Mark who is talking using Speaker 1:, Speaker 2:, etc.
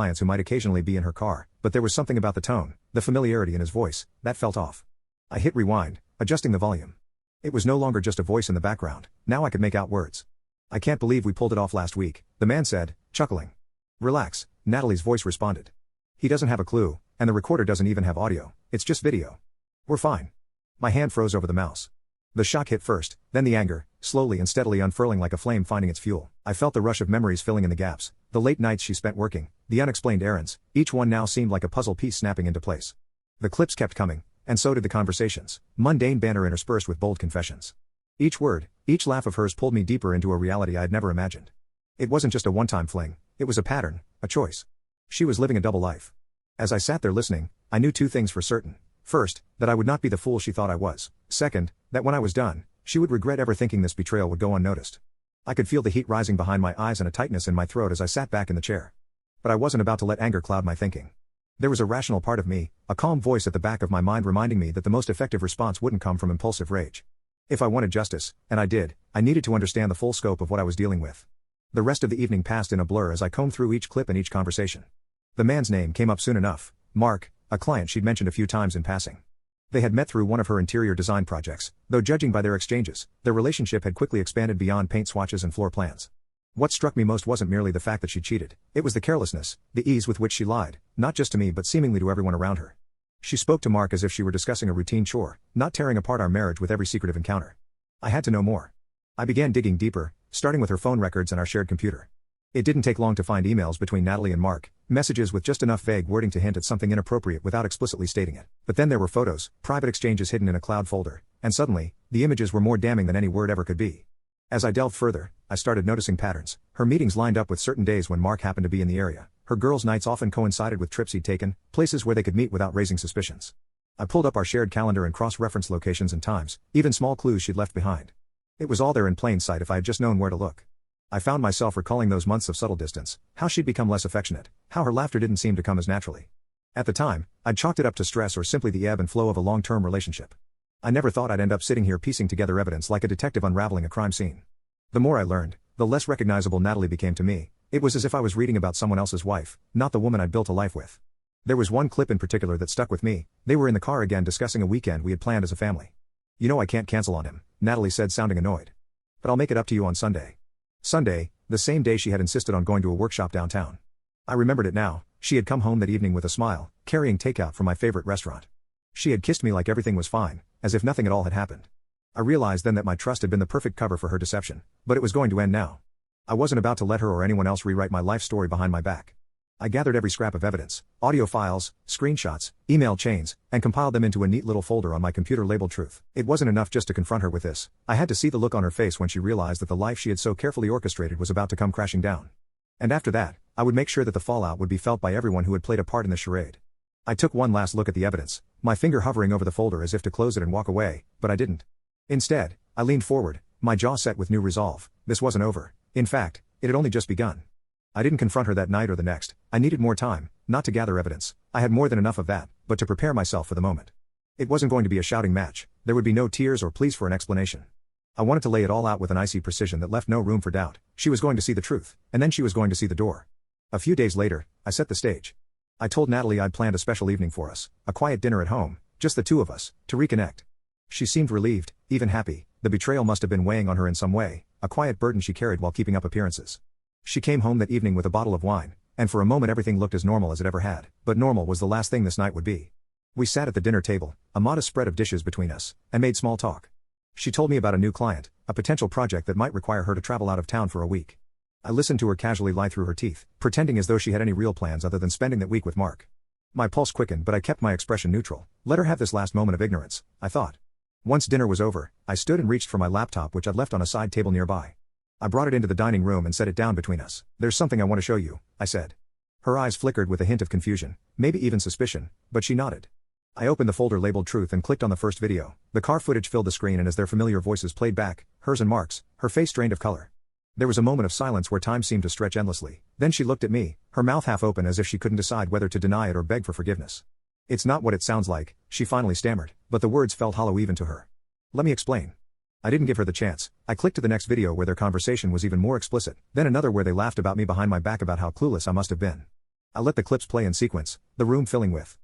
Speaker 1: clients who might occasionally be in her car, but there was something about the tone, the familiarity in his voice, that felt off. I hit rewind, adjusting the volume. It was no longer just a voice in the background, now I could make out words. "I can't believe we pulled it off last week," the man said, chuckling. "Relax," Natalie's voice responded. "He doesn't have a clue, and the recorder doesn't even have audio, it's just video. We're fine." My hand froze over the mouse. The shock hit first, then the anger, slowly and steadily unfurling like a flame finding its fuel. I felt the rush of memories filling in the gaps, the late nights she spent working, the unexplained errands, each one now seemed like a puzzle piece snapping into place. The clips kept coming, and so did the conversations, mundane banter interspersed with bold confessions. Each word, each laugh of hers pulled me deeper into a reality I had never imagined. It wasn't just a one-time fling, it was a pattern, a choice. She was living a double life. As I sat there listening, I knew two things for certain. First, that I would not be the fool she thought I was. Second, that when I was done, she would regret ever thinking this betrayal would go unnoticed. I could feel the heat rising behind my eyes and a tightness in my throat as I sat back in the chair. But I wasn't about to let anger cloud my thinking. There was a rational part of me, a calm voice at the back of my mind reminding me that the most effective response wouldn't come from impulsive rage. If I wanted justice, and I did, I needed to understand the full scope of what I was dealing with. The rest of the evening passed in a blur as I combed through each clip and each conversation. The man's name came up soon enough, Mark, a client she'd mentioned a few times in passing. They had met through one of her interior design projects, though judging by their exchanges, their relationship had quickly expanded beyond paint swatches and floor plans. What struck me most wasn't merely the fact that she cheated, it was the carelessness, the ease with which she lied, not just to me but seemingly to everyone around her. She spoke to Mark as if she were discussing a routine chore, not tearing apart our marriage with every secretive encounter. I had to know more. I began digging deeper, starting with her phone records and our shared computer. It didn't take long to find emails between Natalie and Mark, messages with just enough vague wording to hint at something inappropriate without explicitly stating it. But then there were photos, private exchanges hidden in a cloud folder, and suddenly, the images were more damning than any word ever could be. As I delved further, I started noticing patterns. Her meetings lined up with certain days when Mark happened to be in the area. Her girls' nights often coincided with trips he'd taken, places where they could meet without raising suspicions. I pulled up our shared calendar and cross-referenced locations and times, even small clues she'd left behind. It was all there in plain sight if I had just known where to look. I found myself recalling those months of subtle distance, how she'd become less affectionate, how her laughter didn't seem to come as naturally. At the time, I'd chalked it up to stress or simply the ebb and flow of a long-term relationship. I never thought I'd end up sitting here piecing together evidence like a detective unraveling a crime scene. The more I learned, the less recognizable Natalie became to me. It was as if I was reading about someone else's wife, not the woman I'd built a life with. There was one clip in particular that stuck with me. They were in the car again discussing a weekend we had planned as a family. "You know I can't cancel on him," Natalie said, sounding annoyed. "But I'll make it up to you on Sunday." Sunday, the same day she had insisted on going to a workshop downtown. I remembered it now. She had come home that evening with a smile, carrying takeout from my favorite restaurant. She had kissed me like everything was fine, as if nothing at all had happened. I realized then that my trust had been the perfect cover for her deception, but it was going to end now. I wasn't about to let her or anyone else rewrite my life story behind my back. I gathered every scrap of evidence, audio files, screenshots, email chains, and compiled them into a neat little folder on my computer labeled Truth. It wasn't enough just to confront her with this. I had to see the look on her face when she realized that the life she had so carefully orchestrated was about to come crashing down. And after that, I would make sure that the fallout would be felt by everyone who had played a part in the charade. I took one last look at the evidence, my finger hovering over the folder as if to close it and walk away, but I didn't. Instead, I leaned forward, my jaw set with new resolve. This wasn't over. In fact, it had only just begun. I didn't confront her that night or the next. I needed more time, not to gather evidence. I had more than enough of that, but to prepare myself for the moment. It wasn't going to be a shouting match. There would be no tears or pleas for an explanation. I wanted to lay it all out with an icy precision that left no room for doubt. She was going to see the truth, and then she was going to see the door. A few days later, I set the stage. I told Natalie I'd planned a special evening for us, a quiet dinner at home, just the two of us, to reconnect. She seemed relieved, even happy. The betrayal must have been weighing on her in some way, a quiet burden she carried while keeping up appearances. She came home that evening with a bottle of wine, and for a moment everything looked as normal as it ever had, but normal was the last thing this night would be. We sat at the dinner table, a modest spread of dishes between us, and made small talk. She told me about a new client, a potential project that might require her to travel out of town for a week. I listened to her casually lie through her teeth, pretending as though she had any real plans other than spending that week with Mark. My pulse quickened, but I kept my expression neutral. Let her have this last moment of ignorance, I thought. Once dinner was over, I stood and reached for my laptop which I'd left on a side table nearby. I brought it into the dining room and set it down between us. "There's something I want to show you," I said. Her eyes flickered with a hint of confusion, maybe even suspicion, but she nodded. I opened the folder labeled Truth and clicked on the first video. The car footage filled the screen, and as their familiar voices played back, hers and Mark's, her face drained of color. There was a moment of silence where time seemed to stretch endlessly. Then she looked at me, her mouth half open as if she couldn't decide whether to deny it or beg for forgiveness. "It's not what it sounds like," she finally stammered, but the words felt hollow even to her. "Let me explain." I didn't give her the chance. I clicked to the next video where their conversation was even more explicit, then another where they laughed about me behind my back about how clueless I must have been. I let the clips play in sequence, the room filling with